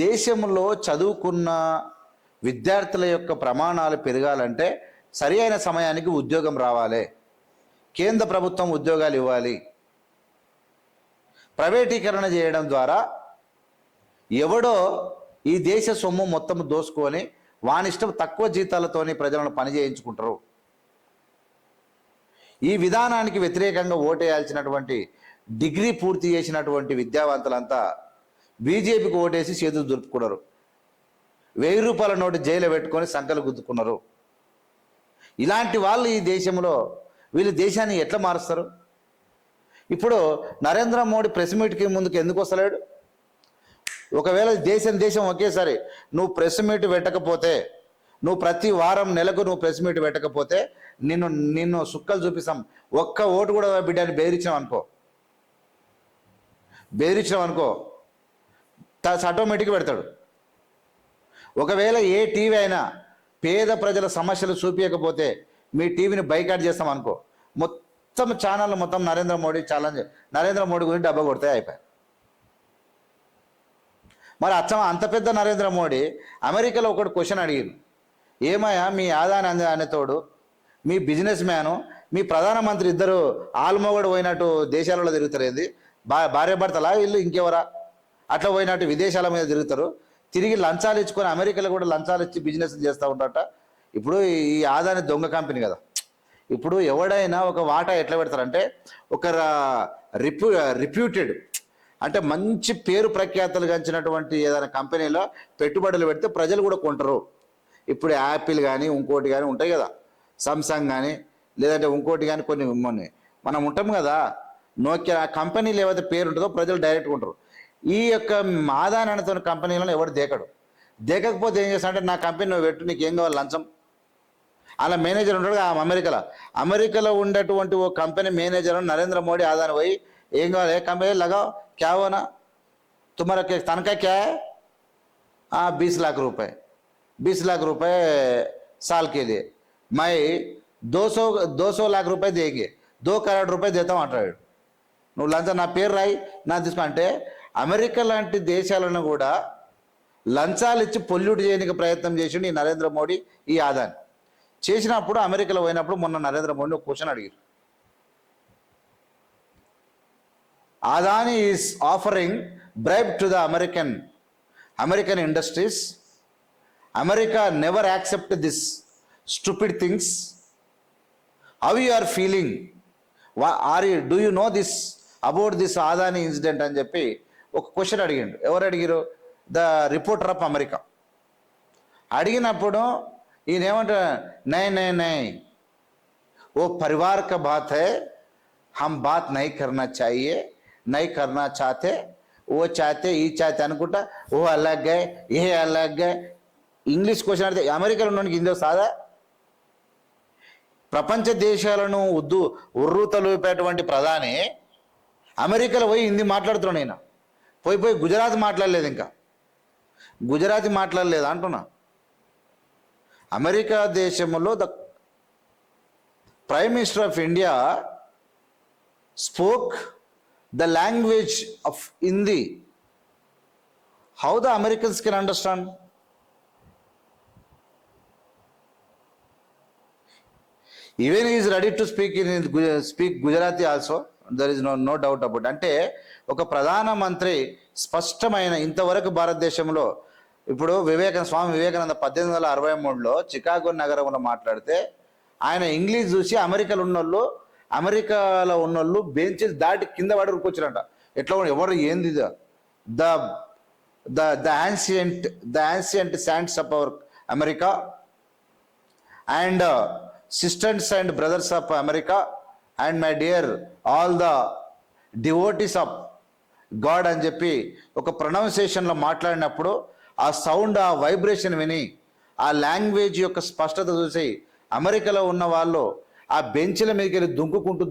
దేశంలో చదువుకున్న విద్యార్థుల యొక్క ప్రమాణాలు పెరగాలంటే సరి అయిన సమయానికి ఉద్యోగం రావాలి. కేంద్ర ప్రభుత్వం ఉద్యోగాలు ఇవ్వాలి. ప్రైవేటీకరణ చేయడం ద్వారా ఎవడో ఈ దేశ సొమ్ము మొత్తం దోసుకొని వానిష్టం తక్కువ జీతాలతోని ప్రజలను పని చేయించుకుంటారు. ఈ విధానానికి వ్యతిరేకంగా ఓటేయాల్సినటువంటి డిగ్రీ పూర్తి చేసినటువంటి విద్యావంతులంతా బీజేపీకి ఓటేసి చేతులు దులుపుకున్నారు. 1000 రూపాయల నోటు జైలు పెట్టుకొని సంకలు గుద్దుకున్నారు. ఇలాంటి వాళ్ళు ఈ దేశంలో వీళ్ళు దేశాన్ని ఎట్లా మారుస్తారు? ఇప్పుడు నరేంద్ర మోడీ ప్రెస్ మీట్కి ముందుకు ఎందుకు వస్తలేడు? ఒకవేళ దేశం ఒకేసారి నువ్వు ప్రెస్ మీట్ పెట్టకపోతే, నువ్వు ప్రతి వారం నెలకు నువ్వు ప్రెస్ మీట్ పెట్టకపోతే నిన్ను సుక్కలు చూపిస్తాం, ఒక్క ఓటు కూడా బిడ్డని బెదిరించాం అనుకో ఆటోమేటిక్గా పెడతాడు. ఒకవేళ ఏ టీవీ అయినా పేద ప్రజల సమస్యలు చూపించకపోతే మీ టీవీని బైకాట్ చేస్తాం అనుకో, మొత్తం ఛానల్ మొత్తం నరేంద్ర మోడీ గురించి డబ్బా కొడతాయి అయిపోయి. మరి అంత పెద్ద నరేంద్ర మోడీ అమెరికాలో ఒకటి క్వశ్చన్ అడిగింది, ఏమయ్యా మీ ఆదాని అనేతోడు, మీ బిజినెస్ మ్యాను, మీ ప్రధానమంత్రి ఇద్దరు ఆల్మోగడు పోయినట్టు దేశాలలో తిరుగుతారు, భార్య భర్తలా వీళ్ళు ఇంకెవరా అట్లా పోయినట్టు విదేశాల మీద తిరుగుతారు, తిరిగి లంచాలు ఇచ్చుకొని అమెరికాలో కూడా లంచాలు ఇచ్చి బిజినెస్ చేస్తూ ఉంటారట. ఇప్పుడు ఈ ఆదాని దొంగ కంపెనీ కదా. ఇప్పుడు ఎవడైనా ఒక వాటా ఎట్లా పెడతారంటే ఒక రిప్యూటెడ్ అంటే మంచి పేరు ప్రఖ్యాతలు గంచినటువంటి ఏదైనా కంపెనీలో పెట్టుబడులు పెడితే ప్రజలు కూడా కొంటారు. ఇప్పుడు యాపిల్ కానీ ఇంకోటి కానీ ఉంటాయి కదా, సామ్సంగ్ కానీ లేదంటే ఇంకోటి కానీ కొన్ని మనం ఉంటాం కదా, నోకియా కంపెనీలు ఏవైతే పేరు ఉంటుందో ప్రజలు డైరెక్ట్గా ఉంటారు. ఈ యొక్క ఆదాయానితో కంపెనీలను ఎవరు దేకకపోతే ఏం చేస్తారంటే నా కంపెనీ నువ్వు పెట్టు, నీకు ఏం కావాలి లంచం. అలా మేనేజర్ ఉంటాడు అమెరికాలో ఉండేటువంటి ఓ కంపెనీ మేనేజర్ నరేంద్ర మోడీ ఆదాని పోయి ఏం కావాలి, ఏ కంపెనీ లగాओ क्या हो ना तुम्हारा तनख्वाह क्या है? 20 लाख रुपए 20 लाख रुपए साल के लिए मैं 200 लाख रुपए देंगे 2 करोड़ रुपए देता हूँ అంటాడు. నువ్వు లంచం నా పేరు రాయి నా తీసుకుంటే అమెరికా లాంటి దేశాలను కూడా లంచాలు ఇచ్చి పొల్యూట్ చేయడానికి ప్రయత్నం చేసిండు ఈ నరేంద్ర మోడీ. ఈ ఆదాని చేసినప్పుడు అమెరికాలో పోయినప్పుడు మొన్న నరేంద్ర మోడీ ఒక క్వశ్చన్ అడిగారు, Adani is offering bribe to the American industries. America never accept this stupid things. How you are feeling? Do you know this about this Adani incident అని చెప్పి ఒక క్వశ్చన్ అడిగిండు. ఎవరు అడిగారు? The reporter of America. అడిగినప్పుడు ఈయన ఏమంటారు, నై वो परिवार का बात है, हम बात नहीं करना चाहिए, नहीं करना चाहते, वो चाहते ये चाहते అనుకుంటా, ఓ अलग है ये अलग है. ఇంగ్లీష్ క్వశ్చన్ అడితే అమెరికాలో ఉన్నోనికి హిందీ వస్తుందా? ప్రపంచ దేశాలను ఉర్రూతలూపేటువంటి ప్రధాని అమెరికాలో పోయి హిందీ మాట్లాడుతున్నాడు. నేను పోయి గుజరాతీ మాట్లాడలేదు, ఇంకా గుజరాతీ మాట్లాడలేదు అంటున్నా. అమెరికా దేశంలో the prime minister of India spoke the language of Hindi. How the Americans can understand? Even he is ready to speak Gujarati also. There is no doubt about it. అంటే ఒక ప్రధానమంత్రి స్పష్టమైన ఇంతవరకు భారతదేశంలో ఇప్పుడు స్వామి వివేకానంద 1863లో చికాగో నగరంలో మాట్లాడితే ఆయన ఇంగ్లీష్ చూసి అమెరికాలో ఉన్నోళ్ళు బెంచెస్ దాటి కింద పడి రుకొచ్చారంట. ఎట్లా ఎవరు ఏంది the ancient sands of our America and sisters and brothers of America and my dear all the devotees of God అని చెప్పి ఒక ప్రొనౌన్సియేషన్లో మాట్లాడినప్పుడు ఆ సౌండ్, ఆ వైబ్రేషన్ విని, ఆ లాంగ్వేజ్ యొక్క స్పష్టత చూసి అమెరికాలో ఉన్న వాళ్ళు ఆ బెంచ్ల మీదకి వెళ్ళి దుంకుకుంటూ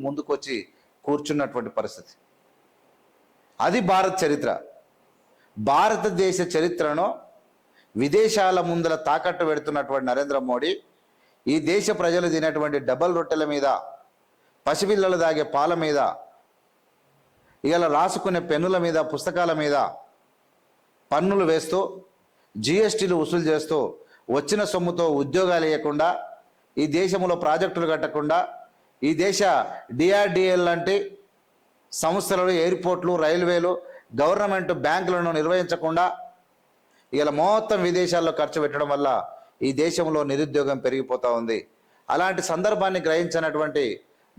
ముందుకు వచ్చి కూర్చున్నటువంటి పరిస్థితి. అది చరిత్ర. భారతదేశ చరిత్రను విదేశాల ముందర తాకట్టు పెడుతున్నటువంటి నరేంద్ర మోడీ ఈ దేశ ప్రజలు తినేటువంటి డబల్ రొట్టెల మీద, పసిపిల్లలు తాగే పాల మీద, ఇలా రాసుకునే పెన్నుల మీద, పుస్తకాల మీద పన్నులు వేస్తూ జిఎస్టీలు వసూలు చేస్తూ వచ్చిన సొమ్ముతో ఉద్యోగాలు ఇవ్వకుండా, ఈ దేశంలో ప్రాజెక్టులు కట్టకుండా, ఈ దేశ డిఆర్డిఎల్ లాంటి సంస్థలు, ఎయిర్పోర్ట్లు, రైల్వేలు, గవర్నమెంట్ బ్యాంకులను నిర్వహించకుండా ఇలా మొత్తం విదేశాల్లో ఖర్చు పెట్టడం వల్ల ఈ దేశంలో నిరుద్యోగం పెరిగిపోతూ ఉంది. అలాంటి సందర్భాన్ని గ్రహించినటువంటి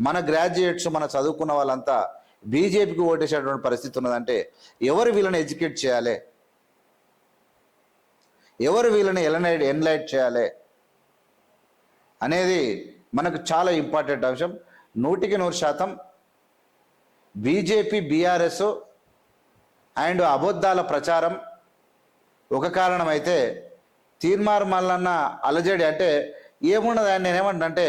మన గ్రాడ్యుయేట్స్, మన చదువుకున్న వాళ్ళంతా బీజేపీకి ఓటేసేటువంటి పరిస్థితి ఉన్నదంటే ఎవరు వీళ్ళని ఎడ్యుకేట్ చేయాలి, ఎవరు వీళ్ళని ఎన్లైట్ చేయాలి అనేది మనకు చాలా ఇంపార్టెంట్ అంశం. 100% బీజేపీ, బీఆర్ఎస్ అండ్ అబద్ధాల ప్రచారం ఒక కారణమైతే, తీర్మార్ మల్లన్న అలజడి అంటే ఏమున్నది అని నేనేమంటే,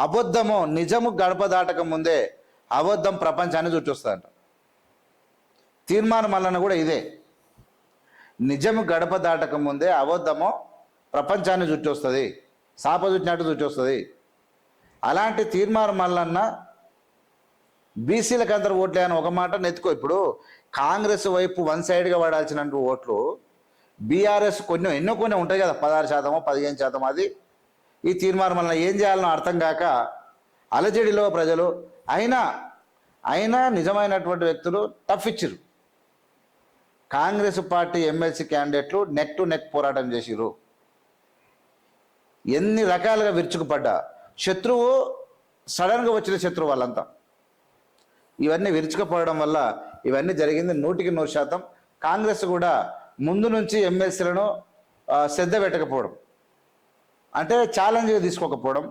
అబద్ధము నిజము గడప దాటక ముందే అబద్ధం ప్రపంచాన్ని చుట్టొస్తుందంట. తీర్మార్ మల్లన్న కూడా ఇదే, నిజము గడప దాటక ముందే అబద్ధము ప్రపంచాన్ని చుట్టొస్తుంది, సాప చుట్టినట్టు చుట్టొస్తుంది. అలాంటి తీర్మార్ మల్లన్న బీసీలకు అందరు ఓట్లే అని ఒక మాట నెత్తుకో. ఇప్పుడు కాంగ్రెస్ వైపు వన్ సైడ్గా పడాల్సిన ఓట్లు బీఆర్ఎస్ ఎన్నో కొన్ని ఉంటాయి కదా, 16%, 15%. అది ఈ తీర్మానం వలన ఏం చేయాలనో అర్థం కాక అలజడిలో ప్రజలు అయినా నిజమైనటువంటి వ్యక్తులు టఫ్ ఇచ్చిరు. కాంగ్రెస్ పార్టీ ఎమ్మెల్సీ క్యాండిడేట్లు నెక్ టు నెక్ పోరాటం చేసిరు. ఎన్ని రకాలుగా విరుచుకుపడ్డా శత్రువు సడన్గా వచ్చిన శత్రువు వాళ్ళంతా. ఇవన్నీ విరుచుకుపడడం వల్ల ఇవన్నీ జరిగింది. 100% కాంగ్రెస్ కూడా ముందు నుంచి ఎమ్మెల్సీలను శ్రద్ధ పెట్టకపోవడం, అంటే ఛాలెంజ్గా తీసుకోకపోవడం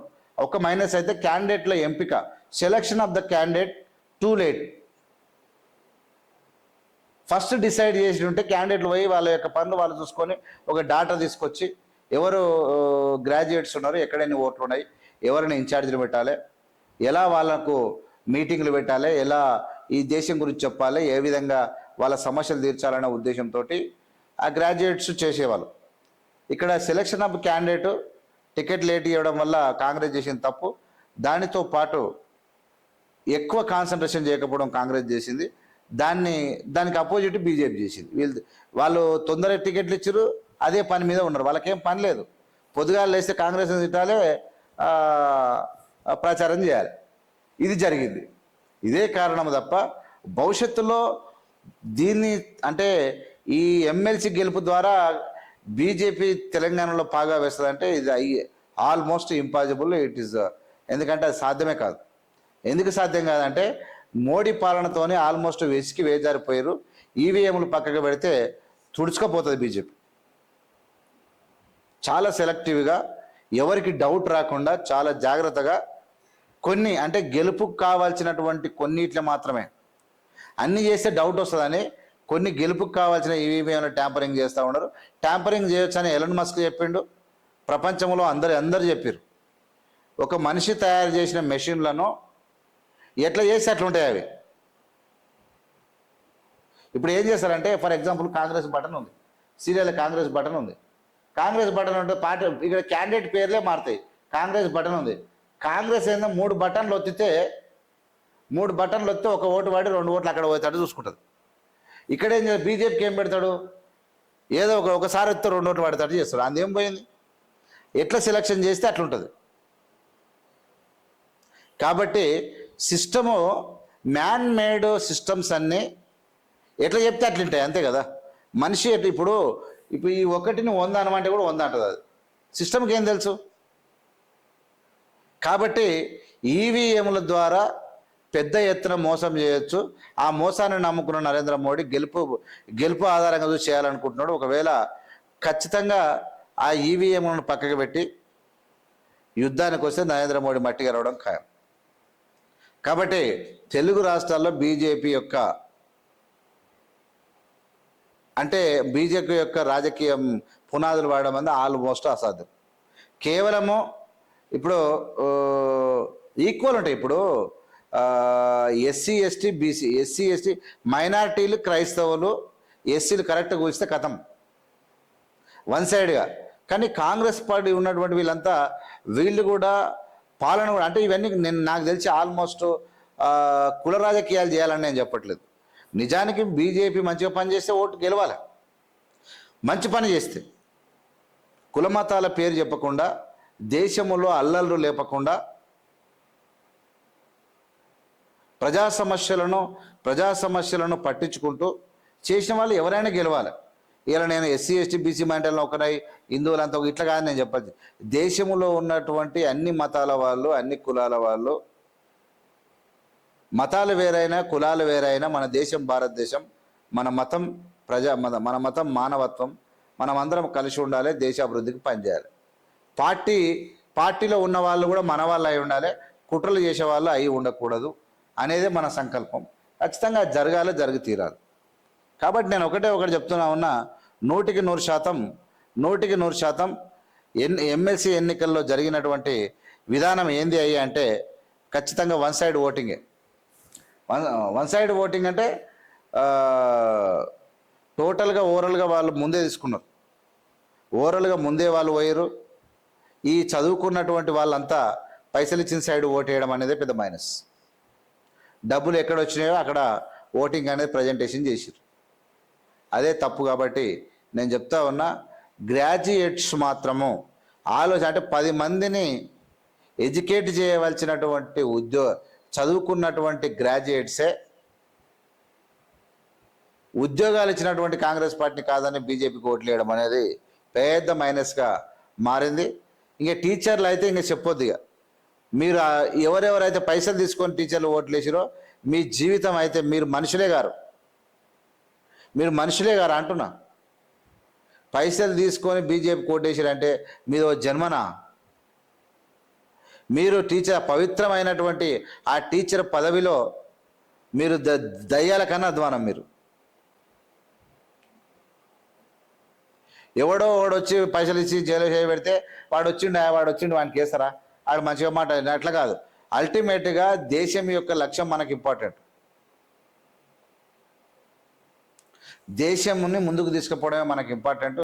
ఒక మైనస్. అయితే క్యాండిడేట్ల ఎంపిక, selection of the candidate too late. First decide చేసి ఉంటే క్యాండిడేట్లు పోయి వాళ్ళ యొక్క పనులు వాళ్ళు చూసుకొని ఒక డాటా తీసుకొచ్చి ఎవరు గ్రాడ్యుయేట్స్ ఉన్నారు, ఎక్కడైనా ఓట్లు ఉన్నాయి, ఎవరైనా ఇన్ఛార్జీలు పెట్టాలి, ఎలా వాళ్ళకు మీటింగ్లు పెట్టాలి, ఎలా ఈ దేశం గురించి చెప్పాలి, ఏ విధంగా వాళ్ళ సమస్యలు తీర్చాలనే ఉద్దేశంతో ఆ గ్రాడ్యుయేట్స్ చేసేవాళ్ళు. ఇక్కడ selection of candidate ticket late ఇవ్వడం వల్ల కాంగ్రెస్ చేసిన తప్పు. దానితో పాటు ఎక్కువ కాన్సన్ట్రేషన్ చేయకపోవడం కాంగ్రెస్ చేసింది. దానికి అపోజిట్ బీజేపీ చేసింది. వాళ్ళు తొందరగా టికెట్లు ఇచ్చారు, అదే పని మీద ఉన్నారు. వాళ్ళకేం పని లేదు, పొద్దుగాలు లేస్తే కాంగ్రెస్ తిట్టాలి, ప్రచారం చేయాలి. ఇది జరిగింది. ఇదే కారణం తప్ప భవిష్యత్తులో దీన్ని అంటే ఈ ఎమ్మెల్సీ గెలుపు ద్వారా బీజేపీ తెలంగాణలో పాగా వేస్తుందంటే ఇది ఆల్మోస్ట్ ఇంపాసిబుల్. ఇట్ ఈస్, ఎందుకంటే అది సాధ్యమే కాదు. ఎందుకు సాధ్యం కాదంటే మోడీ పాలనతోనే ఆల్మోస్ట్ వెసికి వేజారిపోయారు. ఈవీఎంలు పక్కకు పెడితే తుడుచుకపోతుంది బీజేపీ. చాలా సెలెక్టివ్గా, ఎవరికి డౌట్ రాకుండా చాలా జాగ్రత్తగా కొన్ని, అంటే గెలుపుకు కావాల్సినటువంటి కొన్నిట్లో మాత్రమే, అన్ని చేస్తే డౌట్ వస్తుందని కొన్ని గెలుపుకు కావాల్సిన ఈవీఎంలు ట్యాంపరింగ్ చేస్తూ ఉన్నారు. ట్యాంపరింగ్ చేయొచ్చని ఎలన్ మస్క్ చెప్పిండు, ప్రపంచంలో అందరు చెప్పారు. ఒక మనిషి తయారు చేసిన మెషిన్లను ఎట్లా చేస్తే అట్లుంటాయి అవి. ఇప్పుడు ఏం చేస్తారంటే, ఫర్ ఎగ్జాంపుల్ కాంగ్రెస్ బటన్ ఉంది, సీరియల్ కాంగ్రెస్ బటన్ ఉంది. కాంగ్రెస్ బటన్ ఉంటే పార్టీ ఇక్కడ క్యాండిడేట్ పేర్లే మారుతాయి. కాంగ్రెస్ బటన్ ఉంది, కాంగ్రెస్ ఏందో 3 బటన్లు ఒత్తితే ఒక ఓటు వాడి 2 ఓట్లు అక్కడ పోతాడు చూసుకుంటుంది. ఇక్కడ ఏం చేస్తాడు, బీజేపీకి ఏం పెడతాడు, ఏదో ఒకసారి వస్తే 2 ఓట్లు పడతాడు చేస్తాడు. అందేం పోయింది, ఎట్లా సెలక్షన్ చేస్తే అట్లుంటుంది. కాబట్టి సిస్టము, మ్యాన్ మేడ్ సిస్టమ్స్ అన్నీ ఎట్లా చెప్తే అట్లుంటాయి, అంతే కదా. మనిషి ఇప్పుడు ఈ ఒకటిని 100 అనమంటే కూడా 100 అంటుంది. అది సిస్టమ్కి ఏం తెలుసు. కాబట్టి ఈవీఎంల ద్వారా పెద్ద ఎత్తున మోసం చేయొచ్చు. ఆ మోసాన్ని నమ్ముకున్న నరేంద్ర మోడీ గెలుపు ఆధారంగా చూసి చేయాలనుకుంటున్నాడు. ఒకవేళ ఖచ్చితంగా ఆ ఈవీఎంలను పక్కకు పెట్టి యుద్ధానికి వస్తే నరేంద్ర మోడీ మట్టి గెలవడం ఖాయం. కాబట్టి తెలుగు రాష్ట్రాల్లో బీజేపీ యొక్క రాజకీయం పునాదులు వాడడం అనేది ఆల్మోస్ట్ అసాధ్యం. కేవలము ఇప్పుడు ఈక్వల్ ఉంటాయి. ఇప్పుడు SC ST BC, SC ST మైనారిటీలు, క్రైస్తవులు, ఎస్సీలు కరెక్ట్గా కూర్చితే కథం వన్ సైడ్గా. కానీ కాంగ్రెస్ పార్టీ ఉన్నటువంటి వీళ్ళు కూడా పాలన కూడా, అంటే ఇవన్నీ నాకు తెలిసి ఆల్మోస్ట్ కుల రాజకీయాలు చేయాలని నేను చెప్పట్లేదు. నిజానికి బీజేపీ మంచిగా పనిచేస్తే ఓటు గెలవాలి. మంచి పని చేస్తే, కులమతాల పేరు చెప్పకుండా, దేశంలో అల్లర్లు లేపకుండా, ప్రజా సమస్యలను పట్టించుకుంటూ చేసిన వాళ్ళు ఎవరైనా గెలవాలి. ఇలా నేను ఎస్సీ ఎస్టీ బీసీ మైనారిటీలను ఒకరై హిందువులంతా ఇట్లా కాదు నేను చెప్పచ్చు. దేశంలో ఉన్నటువంటి అన్ని మతాల వాళ్ళు, అన్ని కులాల వాళ్ళు, మతాలు వేరైనా కులాలు వేరైనా మన దేశం భారతదేశం, మన మతం మన మతం మానవత్వం, మనమందరం కలిసి ఉండాలి, దేశ అభివృద్ధికి పనిచేయాలి. పార్టీలో ఉన్న వాళ్ళు కూడా మన వాళ్ళు అయి ఉండాలి, కుట్రలు చేసే వాళ్ళు అయి ఉండకూడదు అనేదే మన సంకల్పం. ఖచ్చితంగా జరగాలి, జరిగి తీరాలి. కాబట్టి నేను ఒకటి చెప్తున్నా ఉన్నా, 100% ఎమ్మెల్సీ ఎన్నికల్లో జరిగినటువంటి విధానం ఏంది అయ్యి అంటే ఖచ్చితంగా వన్ సైడ్ ఓటింగే. వన్ సైడ్ ఓటింగ్ అంటే టోటల్గా ఓవరాల్గా వాళ్ళు ముందే తీసుకున్నారు. ఓవరాల్గా ముందే వాళ్ళు పోయారు. ఈ చదువుకున్నటువంటి వాళ్ళంతా పైసలు ఇచ్చిన సైడ్ ఓటు వేయడం అనేది పెద్ద మైనస్. డబ్బులు ఎక్కడ వచ్చినాయో అక్కడ ఓటింగ్ అనేది ప్రజెంటేషన్ చేసారు. అదే తప్పు. కాబట్టి నేను చెప్తా ఉన్నా, గ్రాడ్యుయేట్స్ మాత్రము అంటే 10 మందిని ఎడ్యుకేట్ చేయవలసినటువంటి చదువుకున్నటువంటి గ్రాడ్యుయేట్సే ఉద్యోగాలు ఇచ్చినటువంటి కాంగ్రెస్ పార్టీని కాదని బీజేపీకి ఓట్లు వేయడం అనేది పెద్ద మైనస్గా మారింది. ఇంకా టీచర్లు అయితే ఇంకా చెప్పొద్దు. ఇక మీరు ఎవరెవరైతే పైసలు తీసుకొని టీచర్లు ఓట్లు వేసిరో మీ జీవితం అయితే మీరు మనుషులే గారు అంటున్నా. పైసలు తీసుకొని బీజేపీ కోటేశారంటే మీరు జన్మనా? మీరు పవిత్రమైనటువంటి ఆ టీచర్ పదవిలో మీరు దయ్యాల కన్నా అధ్వానం. మీరు వాడొచ్చి పైసలు ఇచ్చి జైలు చేయబెడితే వాడు వచ్చిండు వానికి వేస్తారా? వాడు మంచిగా మాట్లాడిన అట్లా కాదు. అల్టిమేట్గా దేశం యొక్క లక్ష్యం మనకి ఇంపార్టెంట్. దేశంని ముందుకు తీసుకుపోవడమే మనకి ఇంపార్టెంట్.